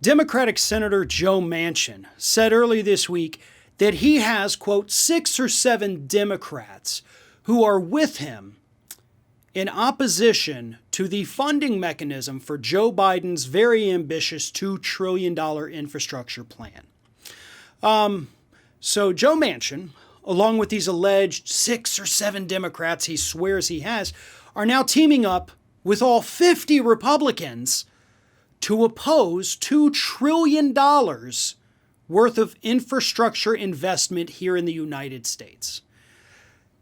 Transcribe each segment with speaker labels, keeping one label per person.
Speaker 1: Democratic Senator Joe Manchin said early this week that he has, quote, 6 or 7 Democrats who are with him in opposition to the funding mechanism for Joe Biden's very ambitious $2 trillion infrastructure plan. So Joe Manchin, along with these alleged 6 or 7 Democrats he swears he has, are now teaming up with all 50 Republicans to oppose $2 trillion worth of infrastructure investment here in the United States.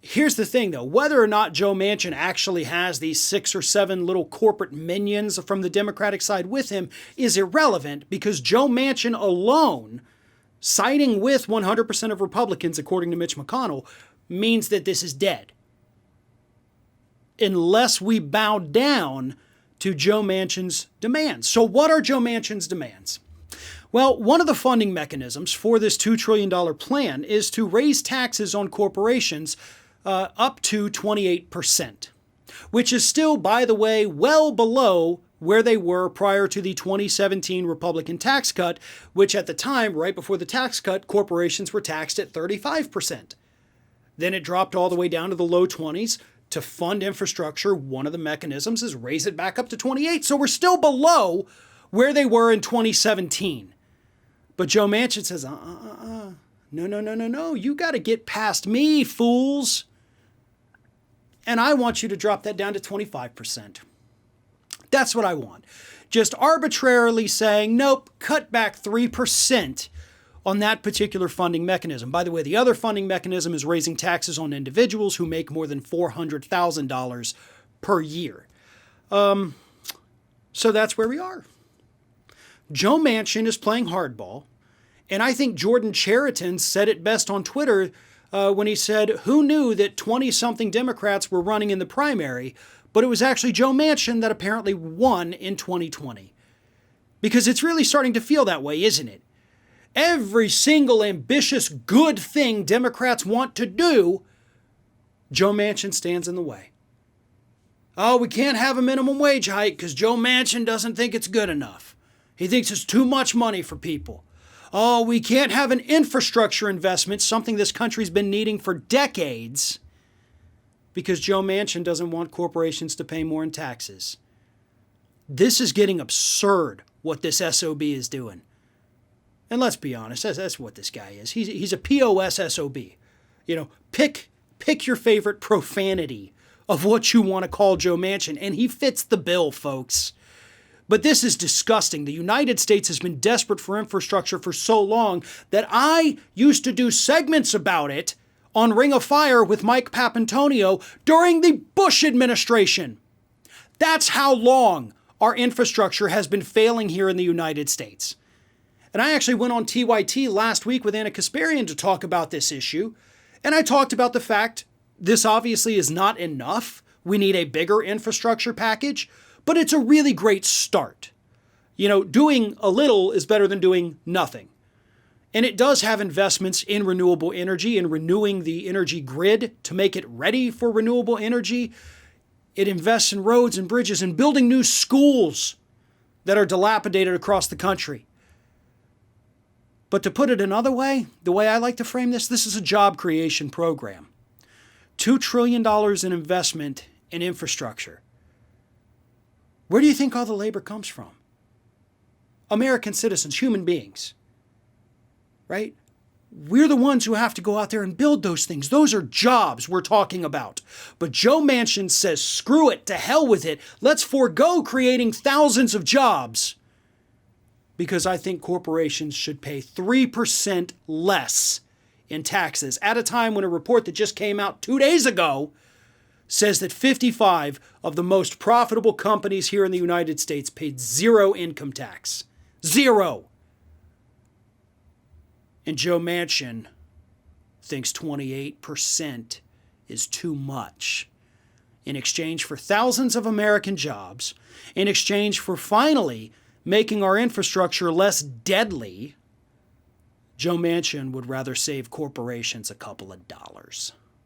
Speaker 1: Here's the thing, though. Whether or not Joe Manchin actually has these 6 or 7 little corporate minions from the Democratic side with him is irrelevant, because Joe Manchin alone, siding with 100% of Republicans, according to Mitch McConnell, means that this is dead. Unless we bow down to Joe Manchin's demands. So what are Joe Manchin's demands? Well, one of the funding mechanisms for this $2 trillion plan is to raise taxes on corporations up to 28%, which is still, by the way, well below where they were prior to the 2017 Republican tax cut, which at the time, right before the tax cut, corporations were taxed at 35%. Then it dropped all the way down to the low 20s. To fund infrastructure, one of the mechanisms is raise it back up to 28. So we're still below where they were in 2017. But Joe Manchin says, no. You got to get past me, fools. And I want you to drop that down to 25%. That's what I want. Just arbitrarily saying, nope, cut back 3% on that particular funding mechanism. By the way, the other funding mechanism is raising taxes on individuals who make more than $400,000 per year. So that's where we are. Joe Manchin is playing hardball. And I think Jordan Chariton said it best on Twitter when he said, who knew that 20-something Democrats were running in the primary, but it was actually Joe Manchin that apparently won in 2020. Because it's really starting to feel that way, isn't it? Every single ambitious good thing Democrats want to do, Joe Manchin stands in the way. Oh, we can't have a minimum wage hike because Joe Manchin doesn't think it's good enough. He thinks it's too much money for people. Oh, we can't have an infrastructure investment, something this country's been needing for decades, because Joe Manchin doesn't want corporations to pay more in taxes. This is getting absurd, what this SOB is doing. And let's be honest, that's what this guy is. He's a POS SOB. You know, pick your favorite profanity of what you want to call Joe Manchin, and he fits the bill, folks. But this is disgusting. The United States has been desperate for infrastructure for so long that I used to do segments about it on Ring of Fire with Mike Papantonio during the Bush administration. That's how long our infrastructure has been failing here in the United States. And I actually went on TYT last week with Anna Kasparian to talk about this issue. And I talked about the fact this obviously is not enough. We need a bigger infrastructure package, but it's a really great start. You know, doing a little is better than doing nothing. And it does have investments in renewable energy and renewing the energy grid to make it ready for renewable energy. It invests in roads and bridges and building new schools that are dilapidated across the country. But to put it another way, the way I like to frame this is a job creation program. $2 trillion in investment in infrastructure. Where do you think all the labor comes from? American citizens, human beings, right? We're the ones who have to go out there and build those things. Those are jobs we're talking about. But Joe Manchin says, screw it, to hell with it. Let's forego creating thousands of jobs, because I think corporations should pay 3% less in taxes at a time when a report that just came out 2 days ago says that 55 of the most profitable companies here in the United States paid zero income tax. Zero. And Joe Manchin thinks 28% is too much. In exchange for thousands of American jobs, in exchange for finally making our infrastructure less deadly, Joe Manchin would rather save corporations a couple of dollars.